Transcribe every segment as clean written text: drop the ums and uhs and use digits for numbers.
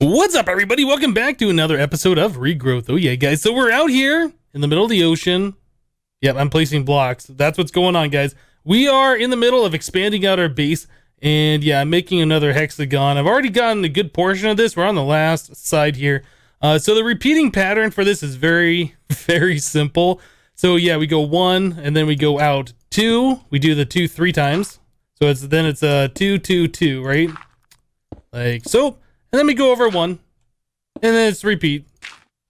What's up, everybody? Welcome back to another episode of Regrowth. Oh yeah, guys. So we're out here in the middle of the ocean. Yep, I'm placing blocks. That's what's going on, guys. We are in the middle of expanding out our base, and yeah, I'm making another hexagon. I've already gotten a good portion of this. We're on the last side here. So the repeating pattern for this is very, very simple. So yeah, we go 1, and then we go out 2. We do the 2 3 times. So it's a 2 2 2, right? Like so. And then we go over 1, and then it's repeat.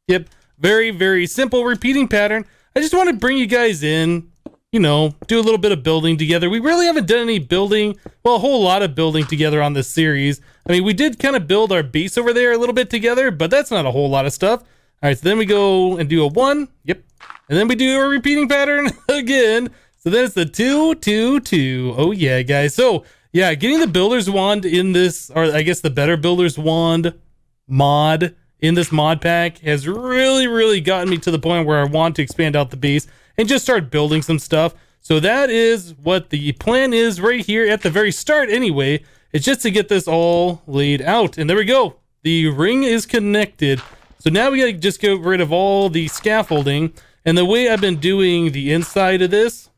Yep, very, very simple repeating pattern. I just want to bring you guys in, you know, do a little bit of building together. We really haven't done any building, well, a whole lot of building together on this series. I mean, we did kind of build our base over there a little bit together, but that's not a whole lot of stuff. All right, so then we go and do a 1, yep, and then we do a repeating pattern again. So then it's the 2 2 2. Oh yeah, guys. So yeah, getting the Builder's Wand in this, or I guess the Better Builder's Wand mod in this mod pack has really, really gotten me to the point where I want to expand out the base and just start building some stuff. So that is what the plan is right here at the very start anyway. It's just to get this all laid out. And there we go. The ring is connected. So now we gotta just get rid of all the scaffolding. And the way I've been doing the inside of this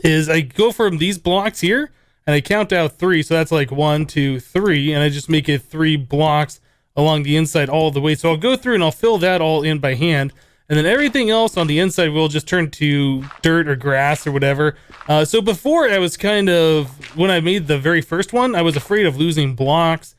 is I go from these blocks here, and I count out 3, so that's like 1 2 3, and I just make it 3 blocks along the inside all the way. So I'll go through and I'll fill that all in by hand, and then everything else on the inside will just turn to dirt or grass or whatever. So before I was kind of, when I made the very first one, I was afraid of losing blocks,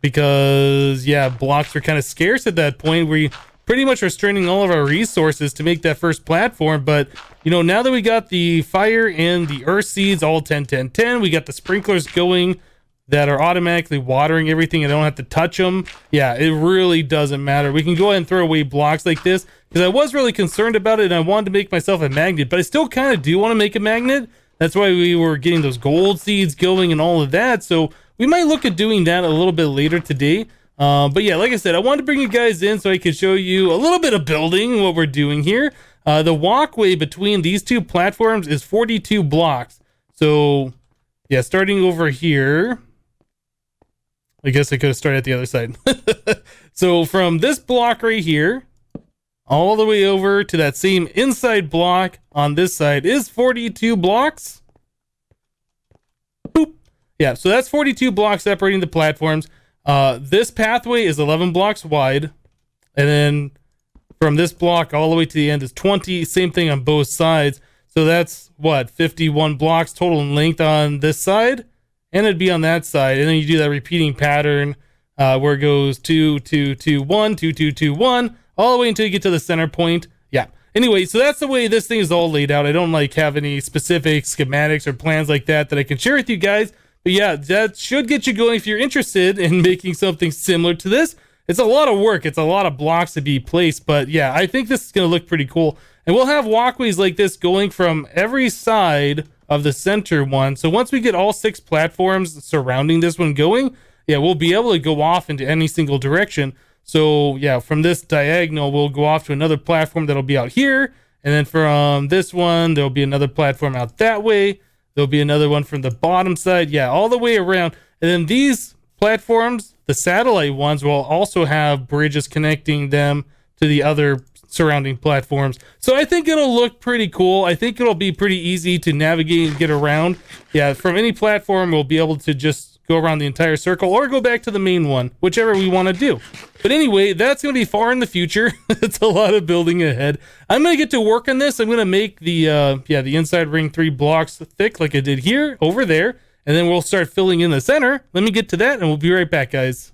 because yeah, blocks are kind of scarce at that point where you pretty much restraining all of our resources to make that first platform. But you know, now that we got the fire and the earth seeds all 10 10 10, we got the sprinklers going that are automatically watering everything. I don't have to touch them. Yeah, it really doesn't matter. We can go ahead and throw away blocks like this, because I was really concerned about it and I wanted to make myself a magnet, but I still kind of do want to make a magnet. That's why we were getting those gold seeds going and all of that. So we might look at doing that a little bit later today. But yeah, like I said, I wanted to bring you guys in so I could show you a little bit of building, what we're doing here. The walkway between these two platforms is 42 blocks. So yeah, starting over here, I guess I could have started at the other side. So from this block right here, all the way over to that same inside block on this side is 42 blocks. Boop. Yeah, so that's 42 blocks separating the platforms. This pathway is 11 blocks wide, and then from this block all the way to the end is 20. Same thing on both sides. So that's what, 51 blocks total in length on this side, and it'd be on that side. And then you do that repeating pattern where it goes 2 2 2 1 2 2 2 1 all the way until you get to the center point. Yeah. Anyway, so that's the way this thing is all laid out. I don't like have any specific schematics or plans like that I can share with you guys. But yeah, that should get you going if you're interested in making something similar to this. It's a lot of work. It's a lot of blocks to be placed. But yeah, I think this is going to look pretty cool. And we'll have walkways like this going from every side of the center one. So once we get all 6 platforms surrounding this one going, yeah, we'll be able to go off into any single direction. So yeah, from this diagonal, we'll go off to another platform that'll be out here. And then from this one, there'll be another platform out that way. There'll be another one from the bottom side. Yeah, all the way around. And then these platforms, the satellite ones, will also have bridges connecting them to the other surrounding platforms. So I think it'll look pretty cool. I think it'll be pretty easy to navigate and get around. Yeah, from any platform, we'll be able to just go around the entire circle or go back to the main one, whichever we want to do. But anyway, that's going to be far in the future. It's a lot of building ahead. I'm going to get to work on this. I'm going to make the inside ring 3 blocks thick like I did here, over there, and then we'll start filling in the center. Let me get to that and we'll be right back, guys.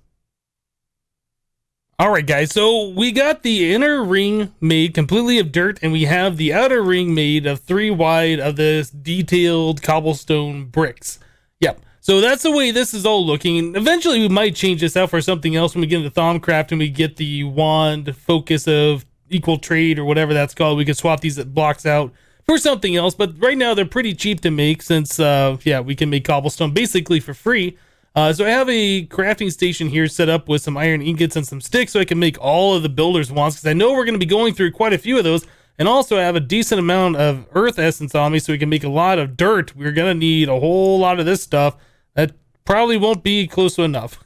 All right, guys, so we got the inner ring made completely of dirt, and we have the outer ring made of 3 wide of this detailed cobblestone bricks. Yep. So that's the way this is all looking. Eventually, we might change this out for something else when we get into Thaumcraft and we get the wand focus of equal trade or whatever that's called. We could swap these blocks out for something else. But right now, they're pretty cheap to make since, yeah, we can make cobblestone basically for free. So I have a crafting station here set up with some iron ingots and some sticks so I can make all of the builder's wands, because I know we're going to be going through quite a few of those. And also I have a decent amount of earth essence on me so we can make a lot of dirt. We're going to need a whole lot of this stuff. That probably won't be close to enough.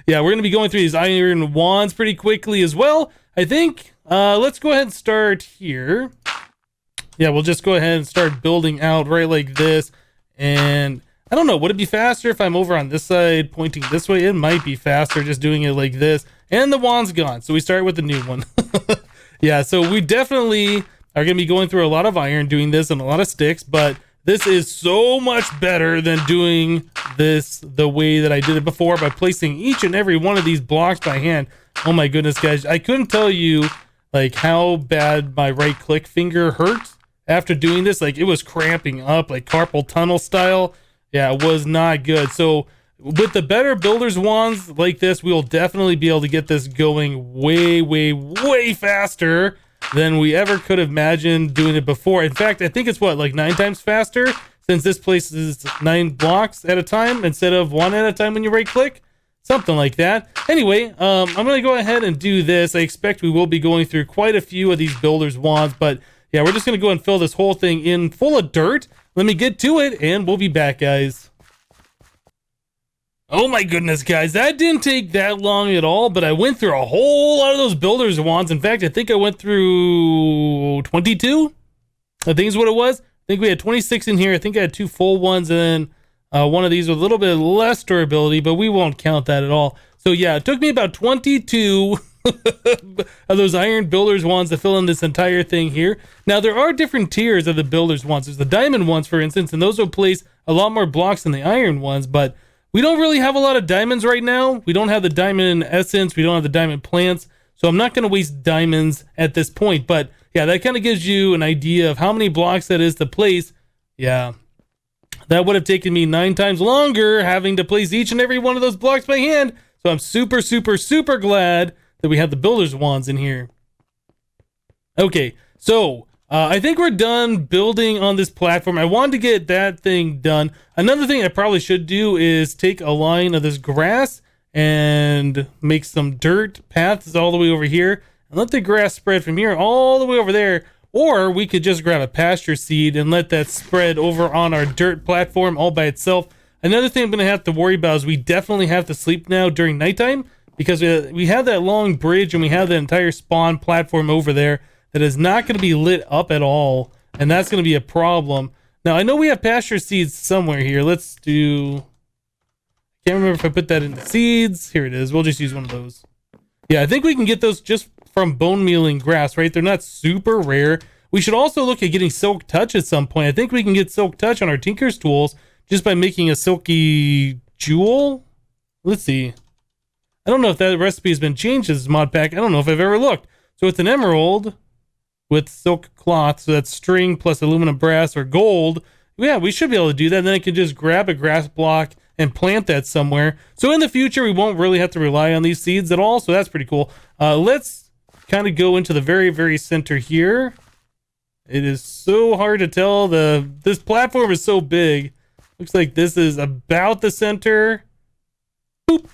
yeah, we're going to be going through these iron wands pretty quickly as well. I think, let's go ahead and start here. Yeah, we'll just go ahead and start building out right like this. And I don't know, would it be faster if I'm over on this side pointing this way? It might be faster just doing it like this. And the wand's gone, so we start with the new one. Yeah, so we definitely are going to be going through a lot of iron doing this and a lot of sticks, but this is so much better than doing this the way that I did it before by placing each and every one of these blocks by hand. Oh my goodness, guys. I couldn't tell you like how bad my right click finger hurt after doing this. Like it was cramping up like carpal tunnel style. Yeah, it was not good. So with the better builder's wands like this, we will definitely be able to get this going way, way, way faster than we ever could have imagined doing it before. In fact, I think it's what, like 9 times faster, since this places 9 blocks at a time instead of 1 at a time when you right click, something like that. Anyway, I'm going to go ahead and do this. I expect we will be going through quite a few of these builder's wands, but yeah, we're just going to go and fill this whole thing in full of dirt. Let me get to it and we'll be back, guys. Oh my goodness, guys, that didn't take that long at all, but I went through a whole lot of those builder's wands. In fact, I think I went through 22. I think is what it was. I think we had 26 in here. I think I had 2 full ones and then one of these with a little bit less durability, but we won't count that at all. So yeah, it took me about 22 of those iron builder's wands to fill in this entire thing here. Now, there are different tiers of the builder's wands. There's the diamond ones, for instance, and those will place a lot more blocks than the iron ones, but we don't really have a lot of diamonds right now. We don't have the diamond essence. We don't have the diamond plants. So I'm not going to waste diamonds at this point. But yeah, that kind of gives you an idea of how many blocks that is to place. Yeah, that would have taken me 9 times longer having to place each and every one of those blocks by hand. So I'm super, super, super glad that we have the builder's wands in here. Okay, so I think we're done building on this platform. I wanted to get that thing done. Another thing I probably should do is take a line of this grass and make some dirt paths all the way over here and let the grass spread from here all the way over there. Or we could just grab a pasture seed and let that spread over on our dirt platform all by itself. Another thing I'm going to have to worry about is we definitely have to sleep now during nighttime because we have that long bridge and we have the entire spawn platform over there that is not going to be lit up at all, and that's going to be a problem. Now, I know we have pasture seeds somewhere here. Let's do... Can't remember if I put that in the seeds. Here it is. We'll just use one of those. Yeah, I think we can get those just from bone mealing grass, right? They're not super rare. We should also look at getting silk touch at some point. I think we can get silk touch on our tinker's tools just by making a silky jewel. Let's see. I don't know if that recipe has been changed as mod pack. I don't know if I've ever looked. So it's an emerald with silk cloth, so that's string plus aluminum brass or gold. Yeah, we should be able to do that. And then I can just grab a grass block and plant that somewhere. So in the future, we won't really have to rely on these seeds at all. So that's pretty cool. Let's kind of go into the very, very center here. It is so hard to tell. This platform is so big. Looks like this is about the center. Boop.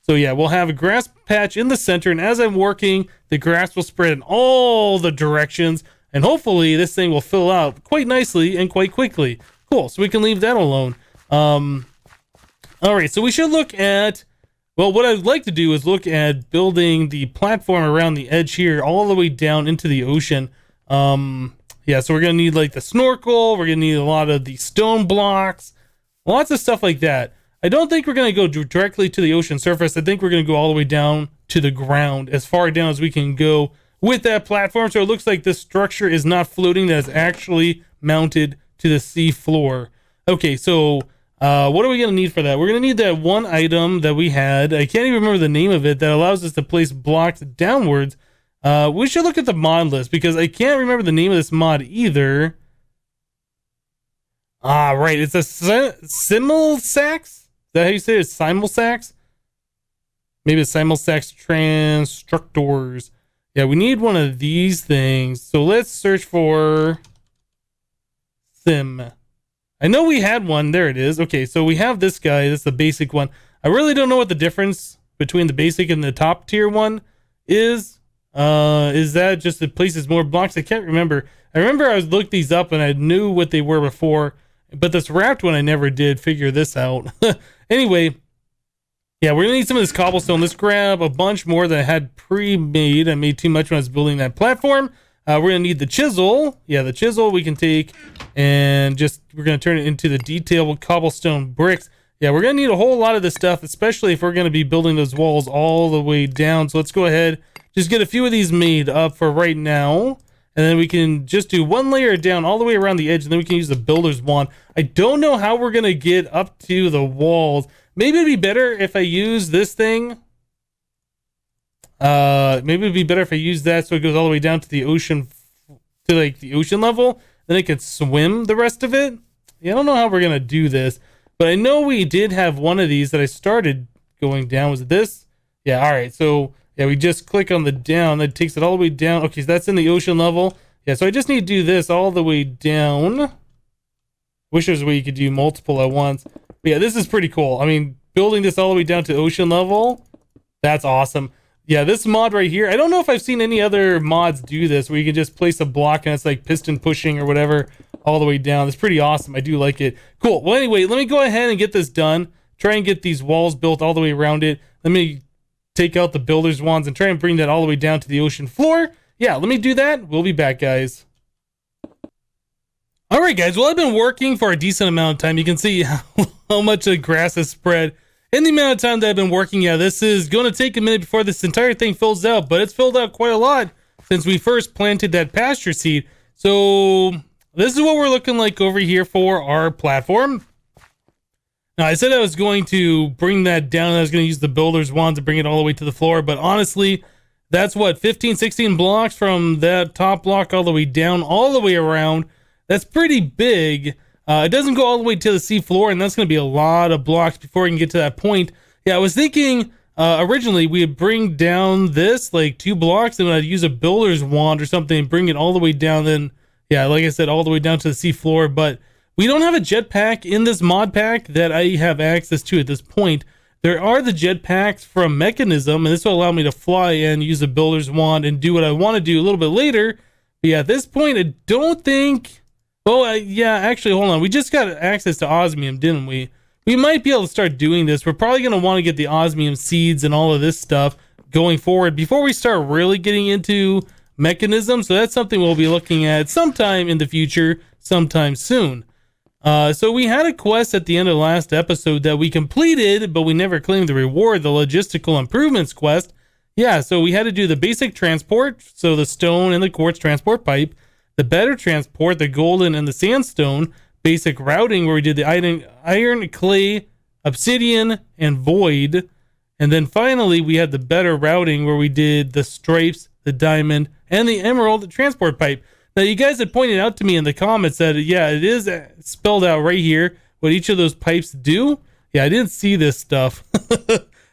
So yeah, we'll have a grass patch in the center, and as I'm working, the grass will spread in all the directions, and hopefully this thing will fill out quite nicely and quite quickly. Cool, so we can leave that alone. All right, so we should look at, well, what I'd like to do is look at building the platform around the edge here all the way down into the ocean. Yeah, so we're going to need like the snorkel, we're going to need a lot of the stone blocks, lots of stuff like that. I don't think we're going to go directly to the ocean surface. I think we're going to go all the way down to the ground, as far down as we can go with that platform. So it looks like this structure is not floating, that is actually mounted to the sea floor. Okay, so what are we going to need for that? We're going to need that one item that we had. I can't even remember the name of it, that allows us to place blocks downwards. We should look at the mod list because I can't remember the name of this mod either. Ah, right. It's a simulsax? Is that how you say it? Simulsax? Maybe it's simulsax transtructors. Yeah, we need one of these things. So let's search for sim. I know we had one. There it is. Okay, so we have this guy. This is the basic one. I really don't know what the difference between the basic and the top tier one is. Is that just it places more blocks? I can't remember. I remember I looked these up and I knew what they were before, but this wrapped one I never did figure this out. Anyway, Yeah, we're gonna need some of this cobblestone. Let's grab a bunch more that I had pre-made. I made too much when I was building that platform. We're gonna need the chisel. Yeah, the chisel we can take and just, we're gonna turn it into the detailed cobblestone bricks. Yeah, we're gonna need a whole lot of this stuff, especially if we're gonna be building those walls all the way down. So let's go ahead, just get a few of these made up for right now. And then we can just do one layer down all the way around the edge, and then we can use the builder's wand. I don't know how we're gonna get up to the walls. Maybe it'd be better if I use this thing. Maybe it'd be better if I use that so it goes all the way down to the ocean, to like the ocean level. Then it could swim the rest of it. Yeah, I don't know how we're gonna do this, but I know we did have one of these that I started going down. Was it this? Yeah, all right. So yeah, we just click on the down. That takes it all the way down. Okay, so that's in the ocean level. Yeah, so I just need to do this all the way down. Wish there was a way you could do multiple at once. But yeah, this is pretty cool. I mean, building this all the way down to ocean level, that's awesome. Yeah, this mod right here, I don't know if I've seen any other mods do this where you can just place a block and it's like piston pushing or whatever all the way down. It's pretty awesome. I do like it. Cool. Well, anyway, let me go ahead and get this done. Try and get these walls built all the way around it. Let me take out the builder's wands and try and bring that all the way down to the ocean floor. Yeah, let me do that. We'll be back, guys. All right, guys. Well, I've been working for a decent amount of time. You can see how much the grass has spread in the amount of time that I've been working. Yeah, this is going to take a minute before this entire thing fills out, but it's filled out quite a lot since we first planted that pasture seed. So this is what we're looking like over here for our platform. Now, I said I was going to bring that down. I was going to use the builder's wand to bring it all the way to the floor, but honestly, that's what, 15, 16 blocks from that top block all the way down, all the way around. That's pretty big. It doesn't go all the way to the sea floor, and that's going to be a lot of blocks before we can get to that point. Yeah, I was thinking originally we would bring down this like 2 blocks, and I'd use a builder's wand or something and bring it all the way down. Then, yeah, like I said, all the way down to the sea floor. But we don't have a jetpack in this mod pack that I have access to at this point. There are the jetpacks from Mechanism, and this will allow me to fly and use a builder's wand and do what I want to do a little bit later. But yeah, at this point, I don't think... Well, yeah, actually, hold on. We just got access to osmium, didn't we? We might be able to start doing this. We're probably going to want to get the osmium seeds and all of this stuff going forward before we start really getting into Mechanism. So that's something we'll be looking at sometime in the future, sometime soon. So we had a quest at the end of the last episode that we completed, but we never claimed the reward, the Logistical Improvements quest. Yeah, so we had to do the basic transport, so the stone and the quartz transport pipe, the better transport, the golden and the sandstone, basic routing where we did the iron, clay, obsidian, and void. And then finally we had the better routing where we did the stripes, the diamond, and the emerald transport pipe. Now you guys had pointed out to me in the comments that, yeah, it is spelled out right here what each of those pipes do. Yeah, I didn't see this stuff.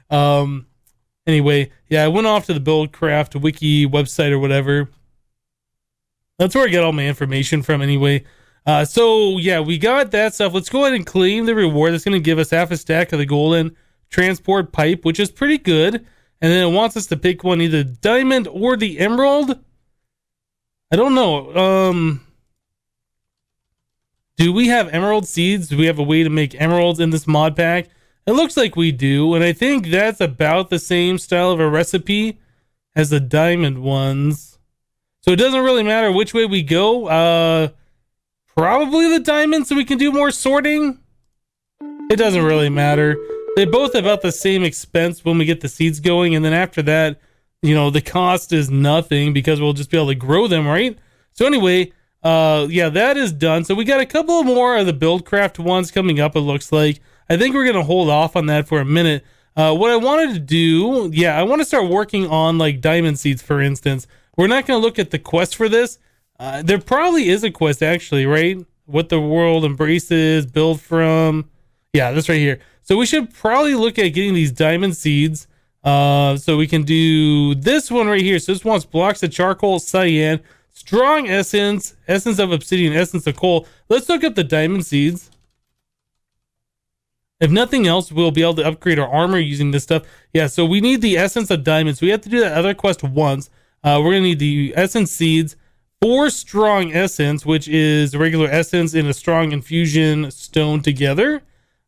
Anyway, yeah, I went off to the Buildcraft wiki website or whatever. That's where I get all my information from anyway. So yeah, we got that stuff. Let's go ahead and claim the reward. That's going to give us half a stack of the golden transport pipe, which is pretty good. And then it wants us to pick one, either diamond or the emerald. I don't know. Do we have emerald seeds? Do we have a way to make emeralds in this mod pack? It looks like we do. And I think that's about the same style of a recipe as the diamond ones. So it doesn't really matter which way we go. Probably the diamond so we can do more sorting. It doesn't really matter. They both have about the same expense when we get the seeds going. And then after that, you know, the cost is nothing because we'll just be able to grow them, right? So anyway, yeah, that is done. So we got a couple more of the Buildcraft ones coming up, it looks like. I think we're going to hold off on that for a minute. What I wanted to do, yeah, I want to start working on like diamond seeds, for instance. We're not going to look at the quest for this. There probably is a quest, actually, right? What the world embraces, build from. Yeah, that's right here. So we should probably look at getting these diamond seeds. So we can do this one right here. So this wants blocks of charcoal, cyan, strong essence, essence of obsidian, essence of coal. Let's look up the diamond seeds. If nothing else, we'll be able to upgrade our armor using this stuff. Yeah, so we need the essence of diamonds. We have to do that other quest once. We're going to need the essence seeds, 4 strong essence, which is regular essence and a strong infusion stone together.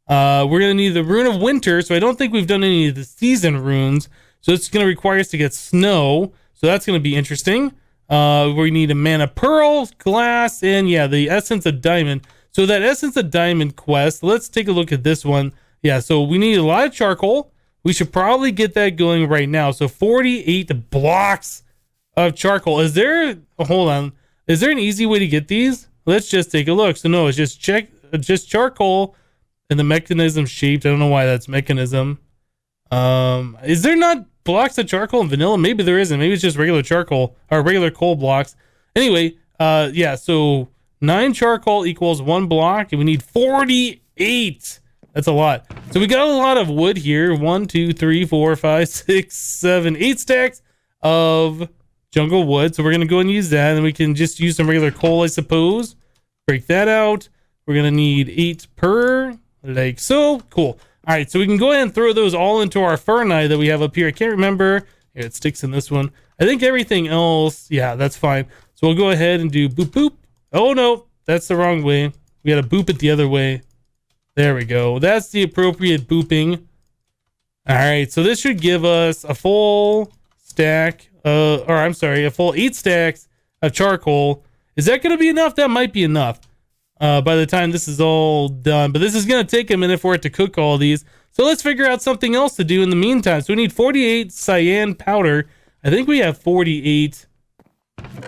We're going to need the rune of winter. So I don't think we've done any of the season runes. So it's going to require us to get snow. So that's going to be interesting. We need a mana pearl, glass, and yeah, the essence of diamond. So that essence of diamond quest, let's take a look at this one. Yeah, so we need a lot of charcoal. We should probably get that going right now. So 48 blocks of charcoal. Is there, hold on, is there an easy way to get these? Let's just take a look. So no, it's just charcoal and the mechanism shaped. I don't know why that's mechanism. Is there not blocks of charcoal in vanilla? Maybe there isn't. Maybe it's just regular charcoal or regular coal blocks. Anyway, yeah, so 9 charcoal equals 1 block, and we need 48. That's a lot. So we got a lot of wood here. 1, 2, 3, 4, 5, 6, 7, 8 stacks of jungle wood. So we're going to go and use that. And we can just use some regular coal, I suppose. Break that out. We're going to need 8 per, like so. Cool. All right. So we can go ahead and throw those all into our fernite that we have up here. I can't remember. Here, it sticks in this one. I think everything else, yeah, that's fine. So we'll go ahead and do boop, boop. Oh, no, that's the wrong way. We got to boop it the other way. There we go. That's the appropriate booping. All right, so this should give us a full stack, or I'm sorry, a full 8 stacks of charcoal. Is that going to be enough? That might be enough by the time this is all done. But this is going to take a minute for it to cook all these. So let's figure out something else to do in the meantime. So we need 48 cyan powder. I think we have 48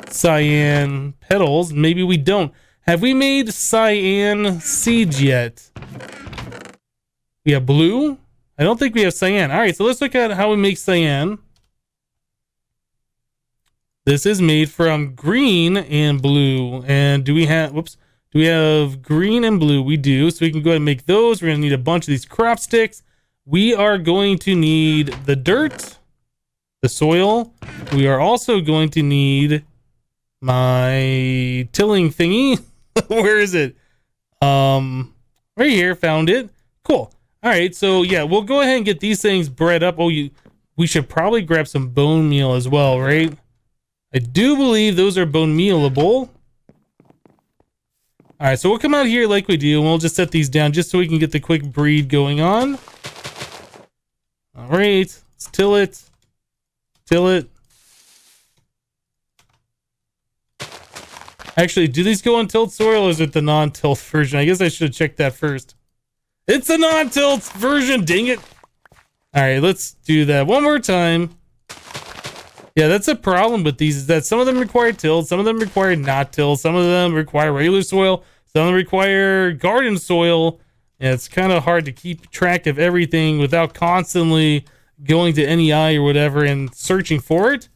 cyan petals. Maybe we don't. Have we made cyan seeds yet? We have blue. I don't think we have cyan. All right, so let's look at how we make cyan. This is made from green and blue. And do we have, whoops, do we have green and blue? We do. So we can go ahead and make those. We're going to need a bunch of these crop sticks. We are going to need the dirt, the soil. We are also going to need my tilling thingy. Where is it? Right here. Found it. Cool. All right. So yeah, we'll go ahead and get these things bred up. Oh, we should probably grab some bone meal as well, right? I do believe those are bone mealable. All right. So we'll come out here like we do, and we'll just set these down just so we can get the quick breed going on. All right. Let's till it. Till it. Actually, do these go on tilt soil or is it the non-tilt version? I guess I should have checked that first. It's the non-tilt version, dang it. All right, let's do that one more time. Yeah, that's a problem with these, is that some of them require tilt, some of them require not tilt, some of them require regular soil, some of them require garden soil. And it's kind of hard to keep track of everything without constantly going to NEI or whatever and searching for it.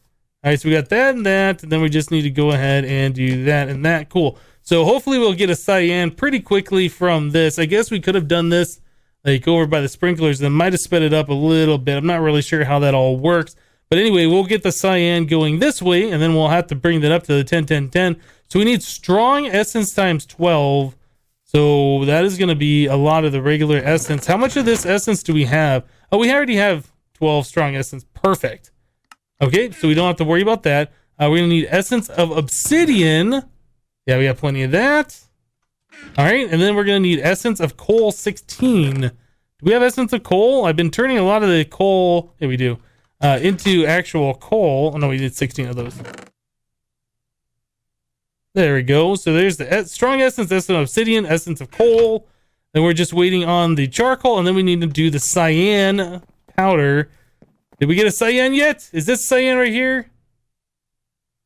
All right, so we got that and that, and then we just need to go ahead and do that and that. Cool. So hopefully we'll get a cyan pretty quickly from this. I guess we could have done this like over by the sprinklers and might have sped it up a little bit. I'm not really sure how that all works. But anyway, we'll get the cyan going this way, and then we'll have to bring that up to the 10, 10, 10. So we need strong essence times 12. So that is going to be a lot of the regular essence. How much of this essence do we have? Oh, we already have 12 strong essence. Perfect. Okay, so we don't have to worry about that. We're going to need essence of obsidian. Yeah, we got plenty of that. All right, and then we're going to need essence of coal 16. Do we have essence of coal? I've been turning a lot of the coal, yeah, we do, into actual coal. Oh, no, we did 16 of those. There we go. So there's the strong essence of obsidian, essence of coal. Then we're just waiting on the charcoal, and then we need to do the cyan powder. Did we get a cyan yet? Is this cyan right here?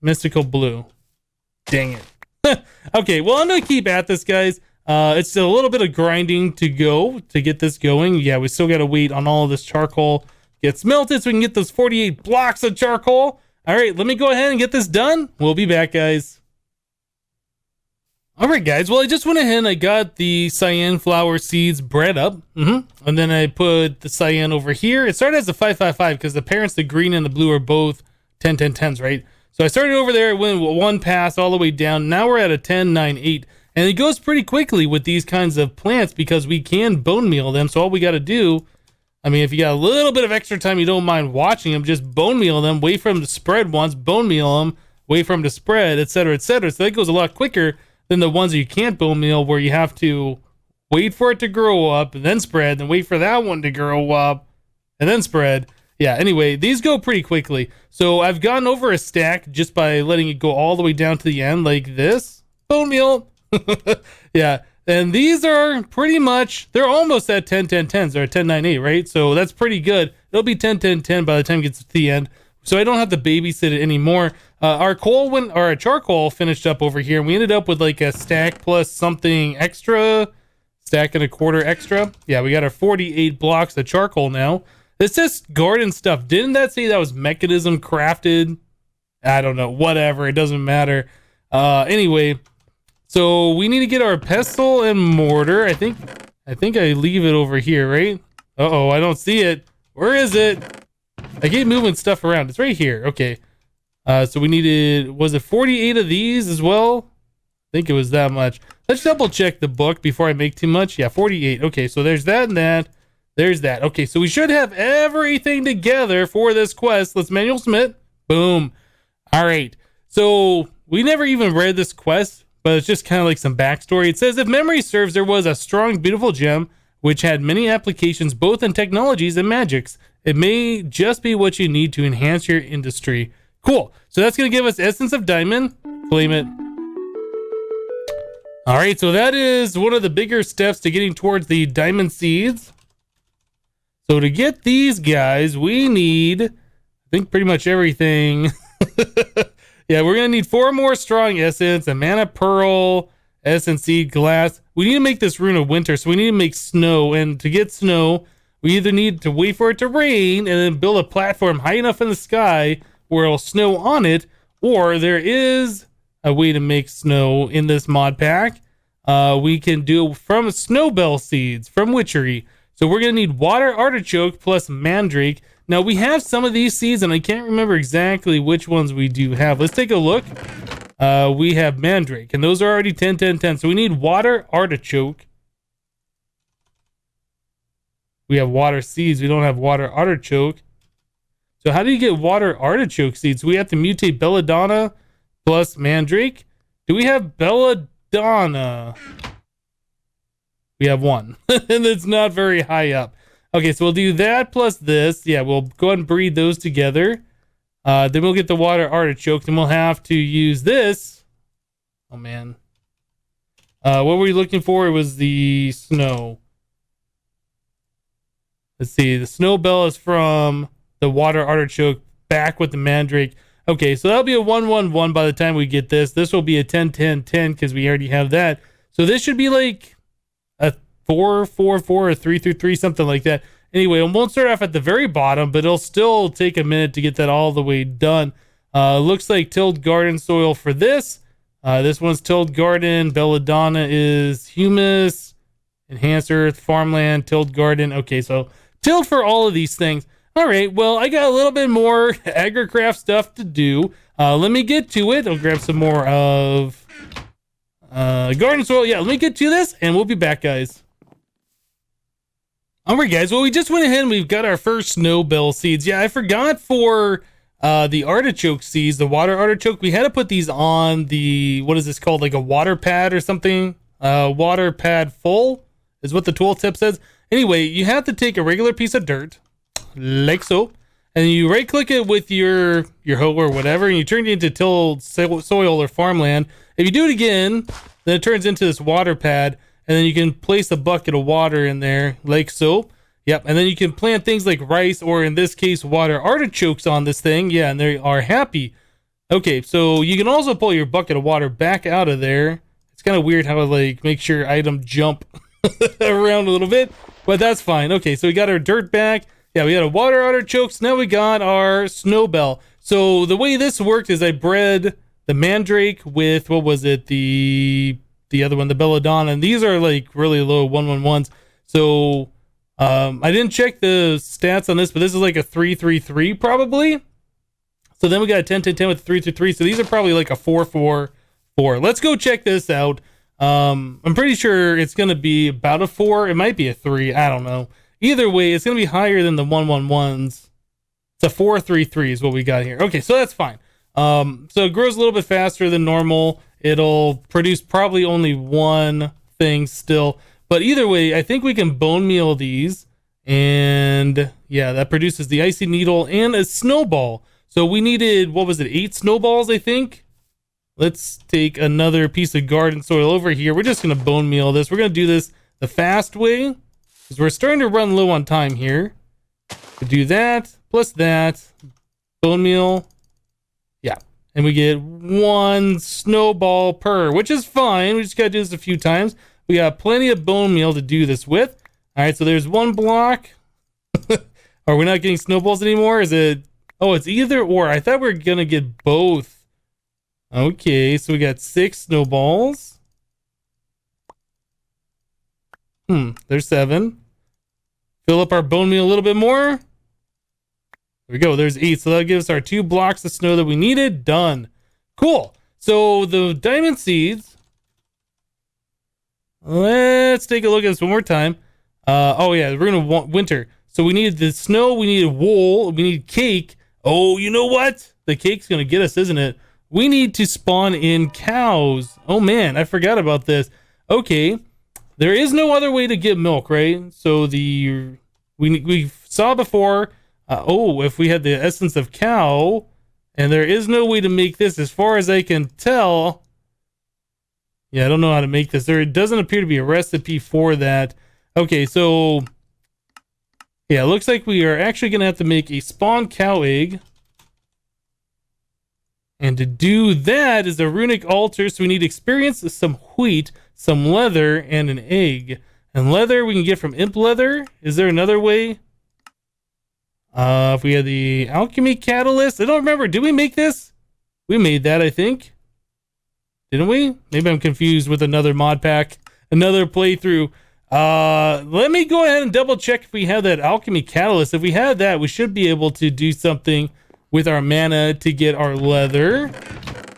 Mystical blue. Dang it. Okay, well, I'm going to keep at this, guys. It's still a little bit of grinding to go to get this going. Yeah, we still got to wait on all of this charcoal gets melted so we can get those 48 blocks of charcoal. All right, let me go ahead and get this done. We'll be back, guys. All right, guys. Well, I just went ahead and I got the cyan flower seeds bred up. And then I put the cyan over here. It started as a 555 because the parents, the green and the blue, are both 10, 10, 10s, right? So I started over there, went one pass all the way down. Now we're at a 10, 9, 8. And it goes pretty quickly with these kinds of plants because we can bone meal them. So all we got to do, I mean, if you got a little bit of extra time, you don't mind watching them, just bone meal them, wait for them to spread once, bone meal them, wait for them to spread, etc., etc. So that goes a lot quicker than the ones that you can't bone meal where you have to wait for it to grow up, and then spread, then wait for that one to grow up, and then spread. Yeah, anyway, these go pretty quickly. So I've gotten over a stack just by letting it go all the way down to the end like this. Bone meal. Yeah, and these are pretty much, they're almost at 10-10-10s. They're at 10-9-8, right? So that's pretty good. It'll be 10-10-10 by the time it gets to the end. So I don't have to babysit it anymore. Our charcoal finished up over here, and we ended up with like a stack plus something extra, stack and a quarter extra. Yeah, we got our 48 blocks of charcoal now. This is garden stuff. Didn't that say that was mechanism crafted? I don't know. Whatever. It doesn't matter. Anyway, so we need to get our pestle and mortar. I think I leave it over here, right? Uh-oh, I don't see it. Where is it? I keep moving stuff around. It's right here. Okay. So we needed, was it 48 of these as well? I think it was that much. Let's double check the book before I make too much. Yeah, 48. Okay, so there's that and that. There's that. Okay, so we should have everything together for this quest. Let's manual submit. Boom. All right. So we never even read this quest, but it's just kind of like some backstory. It says, if memory serves, there was a strong, beautiful gem which had many applications both in technologies and magics. It may just be what you need to enhance your industry. Cool. So that's going to give us Essence of Diamond. Claim it. All right, so that is one of the bigger steps to getting towards the diamond seeds. So to get these guys, we need, I think, pretty much everything. Yeah, we're going to need 4 more strong essence, a mana pearl, essence seed, glass. We need to make this rune of winter, so we need to make snow. And to get snow, we either need to wait for it to rain and then build a platform high enough in the sky where it'll snow on it, or there is a way to make snow in this mod pack. We can do from snowbell seeds, from witchery. So we're going to need water artichoke plus mandrake. Now we have some of these seeds and I can't remember exactly which ones we do have. Let's take a look. We have mandrake and those are already 10-10-10. So we need water artichoke. We have water seeds. We don't have water artichoke. So how do you get water artichoke seeds? We have to mutate belladonna plus mandrake. Do we have belladonna? We have 1, and it's not very high up. Okay, so we'll do that plus this. Yeah, we'll go ahead and breed those together. Then we'll get the water artichoke, and we'll have to use this. Oh, man. What were we looking for? It was the snow. Let's see. The snowbell is from the water artichoke back with the mandrake. Okay, so that'll be a 1-1-1 by the time we get this. This will be a 10-10-10 because we already have that. So this should be like a 4-4-4 or 3-3, something like that. Anyway, it won't start off at the very bottom, but it'll still take a minute to get that all the way done. Looks like tilled garden soil for this. This one's tilled garden. Belladonna is humus, enhanced earth, farmland, tilled garden. Okay, so tilled for all of these things. All right, well, I got a little bit more agricraft stuff to do. Let me get to it. I'll grab some more of garden soil. Yeah, let me get to this, and we'll be back, guys. All right, guys. Well, we just went ahead and we've got our first snowbell seeds. Yeah, I forgot for the artichoke seeds, the water artichoke. We had to put these on the, what is this called? Like a water pad or something? Water pad full is what the tooltip says. Anyway, you have to take a regular piece of dirt, like so, and you right click it with your hoe or whatever, and you turn it into tilled soil or farmland. If you do it again, then it turns into this water pad, and then you can place a bucket of water in there, like so. Yep, and then you can plant things like rice, or in this case, water artichokes on this thing. Yeah, and they are happy. Okay, so you can also pull your bucket of water back out of there. It's kind of weird how it like makes your item jump around a little bit, but that's fine. Okay, so we got our dirt back. Yeah, we got a water artichokes. Now we got our snowbell. So the way this worked is I bred the mandrake with, what was it? The other one, the belladonna. And these are like really low 1-1-1s. So I didn't check the stats on this, but this is like a 3-3-3 probably. So then we got a 10-10-10 with 3-3-3. So these are probably like a 4-4-4. Let's go check this out. I'm pretty sure it's going to be about a 4. It might be a 3. I don't know. Either way, it's going to be higher than the 1-1-1s. It's a 4-3-3 is what we got here. Okay, so that's fine. So it grows a little bit faster than normal. It'll produce probably only one thing still. But either way, I think we can bone meal these. And yeah, that produces the icy needle and a snowball. So we needed, what was it, 8 snowballs, I think? Let's take another piece of garden soil over here. We're just going to bone meal this. We're going to do this the fast way, because we're starting to run low on time here. To do that, plus that, bone meal. Yeah, and we get 1 snowball per, which is fine. We just got to do this a few times. We got plenty of bone meal to do this with. All right, so there's 1 block. Are we not getting snowballs anymore? Is it... Oh, it's either or. I thought we were going to get both. Okay, so we got 6 snowballs. There's 7. Fill up our bone meal a little bit more. There we go, there's 8. So that gives us our 2 blocks of snow that we needed. Done. Cool. So the diamond seeds. Let's take a look at this one more time. Oh yeah, we're gonna winter. So we needed the snow, we needed wool, we need cake. Oh, you know what? The cake's gonna get us, isn't it? We need to spawn in cows. Oh man, I forgot about this. Okay, there is no other way to get milk, right? So we saw before. If we had the essence of cow, and there is no way to make this, as far as I can tell. Yeah, I don't know how to make this. There doesn't appear to be a recipe for that. Okay, so yeah, it looks like we are actually gonna have to make a spawn cow egg. And to do that is a runic altar. So we need experience, some wheat, some leather, and an egg. And leather we can get from imp leather. Is there another way? If we had the alchemy catalyst. I don't remember. Did we make this? We made that, I think. Didn't we? Maybe I'm confused with another mod pack. Another playthrough. Let me go ahead and double check if we have that alchemy catalyst. If we had that, we should be able to do something with our mana to get our leather.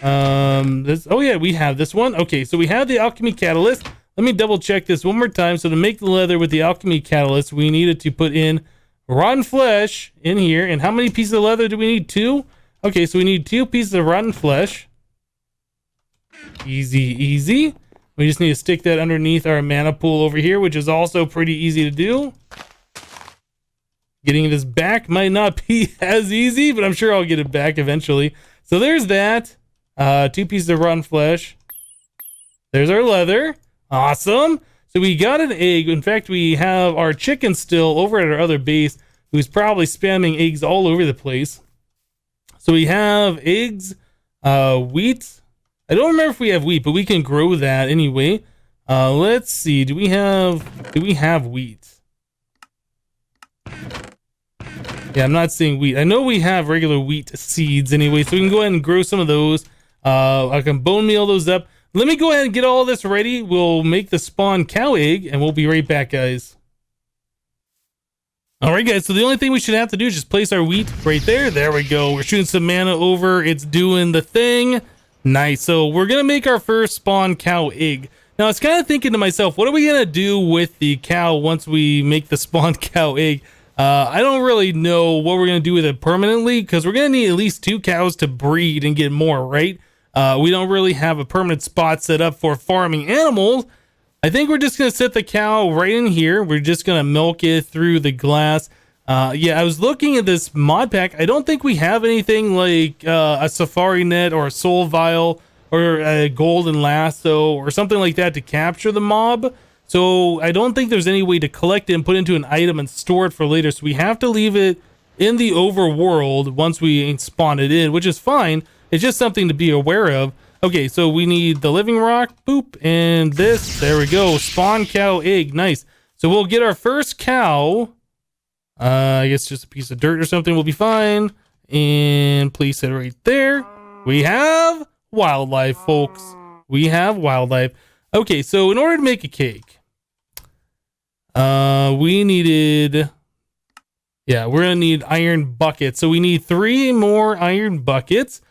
Oh yeah, we have this one. Okay, so we have the alchemy catalyst. Let me double check this one more time. So to make the leather with the alchemy catalyst, we needed to put in rotten flesh in here. And how many pieces of leather do we need? 2? Okay, so we need 2 pieces of rotten flesh. Easy, easy. We just need to stick that underneath our mana pool over here, which is also pretty easy to do. Getting this back might not be as easy, but I'm sure I'll get it back eventually. So there's that. 2 pieces of rotten flesh. There's our leather. Awesome. So we got an egg. In fact, we have our chicken still over at our other base, who's probably spamming eggs all over the place. So we have eggs, wheat. I don't remember if we have wheat, but we can grow that anyway. Let's see. Do we have wheat? Yeah, I'm not seeing wheat. I know we have regular wheat seeds anyway, so we can go ahead and grow some of those. I can bone meal those up. Let me go ahead and get all this ready. We'll make the spawn cow egg, and we'll be right back, guys. All right, guys, so the only thing we should have to do is just place our wheat right there. There we go. We're shooting some mana over. It's doing the thing. Nice. So we're going to make our first spawn cow egg. Now, I was kind of thinking to myself, what are we going to do with the cow once we make the spawn cow egg? I don't really know what we're going to do with it permanently, because we're going to need at least 2 cows to breed and get more, right? We don't really have a permanent spot set up for farming animals. I think we're just going to set the cow right in here. We're just going to milk it through the glass. Yeah, I was looking at this mod pack. I don't think we have anything like a safari net or a soul vial or a golden lasso or something like that to capture the mob. So I don't think there's any way to collect it and put it into an item and store it for later. So we have to leave it in the overworld once we spawn it in, which is fine. It's just something to be aware of. Okay, so we need the living rock, boop, and this. There we go. Spawn cow egg. Nice. So we'll get our first cow. I guess just a piece of dirt or something will be fine. And place it right there. We have wildlife, folks. We have wildlife. Okay, so in order to make a cake, we needed... Yeah, we're going to need iron buckets. So we need 3 more iron buckets.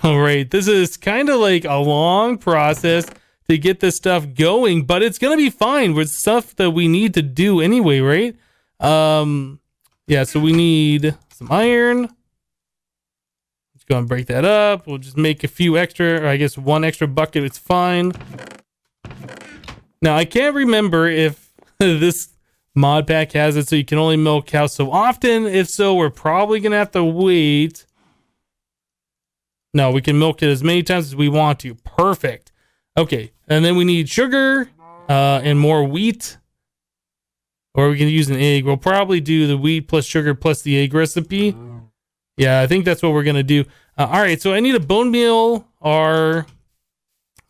All right, this is kind of like a long process to get this stuff going, but it's going to be fine with stuff that we need to do anyway, right? Yeah, so we need some iron. Let's go and break that up. We'll just make a few extra, or I guess 1 extra bucket, it's fine. Now, I can't remember if this mod pack has it so you can only milk cows so often. If so, we're probably going to have to wait. No, we can milk it as many times as we want to. Perfect. Okay, and then we need sugar and more wheat. Or we can use an egg. We'll probably do the wheat plus sugar plus the egg recipe. Yeah, I think that's what we're going to do. All right, so I need to bone meal our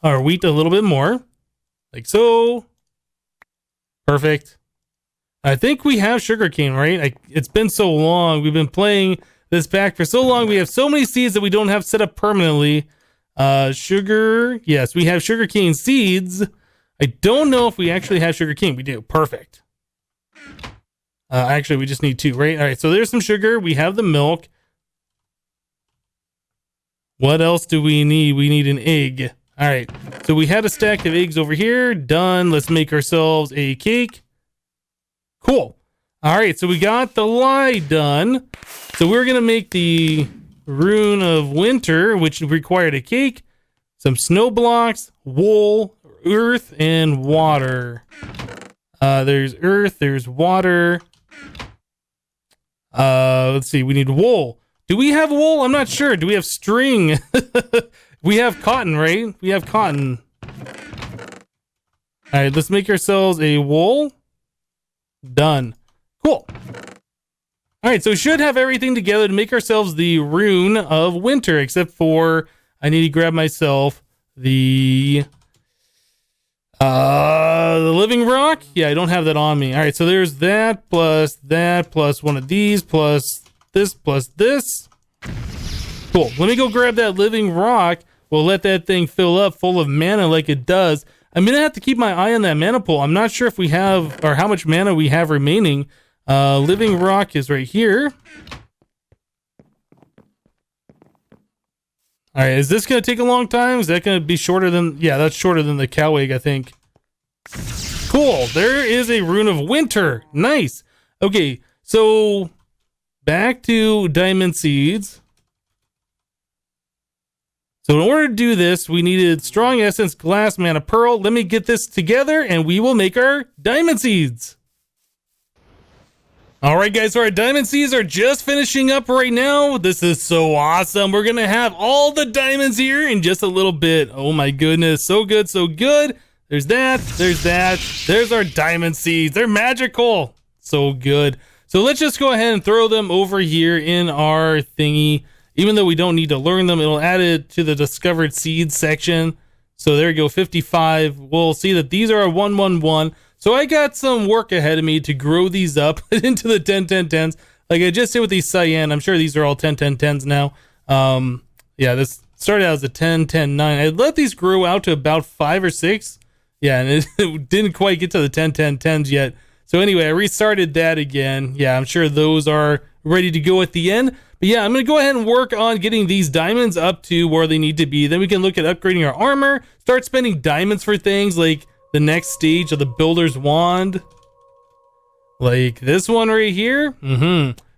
wheat a little bit more. Like so. Perfect. I think we have sugarcane, right? It's been so long. We've been playing this pack for so long. We have so many seeds that we don't have set up permanently. Sugar. Yes, we have sugarcane seeds. I don't know if we actually have sugarcane. We do. Perfect. Actually, we just need 2, right? All right, so there's some sugar. We have the milk. What else do we need? We need an egg. All right, so we had a stack of eggs over here. Done. Let's make ourselves a cake. Cool. All right, so we got the lye done. So we're going to make the rune of winter, which required a cake, some snow blocks, wool, earth, and water. There's earth, there's water. Let's see, we need wool. Do we have wool? I'm not sure. Do we have string? We have cotton, right? We have cotton. All right, let's make ourselves a wool. Done. Cool. All right, so we should have everything together to make ourselves the rune of winter, except for I need to grab myself the living rock. Yeah, I don't have that on me. All right, so there's that plus one of these plus this plus this. Cool. Let me go grab that living rock. We'll let that thing fill up full of mana like it does. I'm going to have to keep my eye on that mana pool. I'm not sure if we have, or how much mana we have remaining. Living rock is right here. All right, is this going to take a long time? Is that going to be shorter than, yeah, that's shorter than the cow egg, I think. Cool, there is a rune of winter. Nice. Okay, so back to diamond seeds. So in order to do this, we needed strong essence, glass, mana, pearl. Let me get this together and we will make our diamond seeds. All right, guys, so our diamond seeds are just finishing up right now. This is so awesome. We're going to have all the diamonds here in just a little bit. Oh my goodness, so good, so good. There's that, there's that. There's our diamond seeds. They're magical. So good. So let's just go ahead and throw them over here in our thingy. Even though we don't need to learn them, it'll add it to the discovered seeds section. So there you go, 55. We'll see that these are a 111. So I got some work ahead of me to grow these up into the 10-10-10s. Like I just did with these cyan. I'm sure these are all 10-10-10s now. Yeah, this started out as a 10-10-9. I let these grow out to about 5 or 6. Yeah, and it didn't quite get to the 10-10-10s yet. So anyway, I restarted that again. Yeah, I'm sure those are ready to go at the end. But yeah, I'm going to go ahead and work on getting these diamonds up to where they need to be. Then we can look at upgrading our armor, start spending diamonds for things like the next stage of the builder's wand. Like this one right here.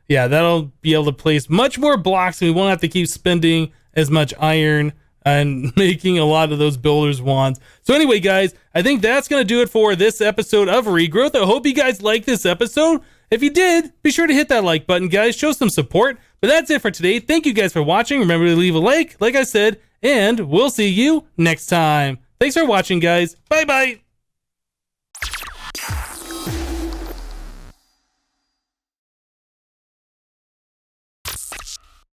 Yeah, that'll be able to place much more blocks and we won't have to keep spending as much iron and making a lot of those builder's wands. So anyway, guys, I think that's going to do it for this episode of Regrowth. I hope you guys liked this episode. If you did, be sure to hit that like button, guys. Show some support. But that's it for today. Thank you guys for watching. Remember to leave a like I said, and we'll see you next time. Thanks for watching, guys. Bye-bye.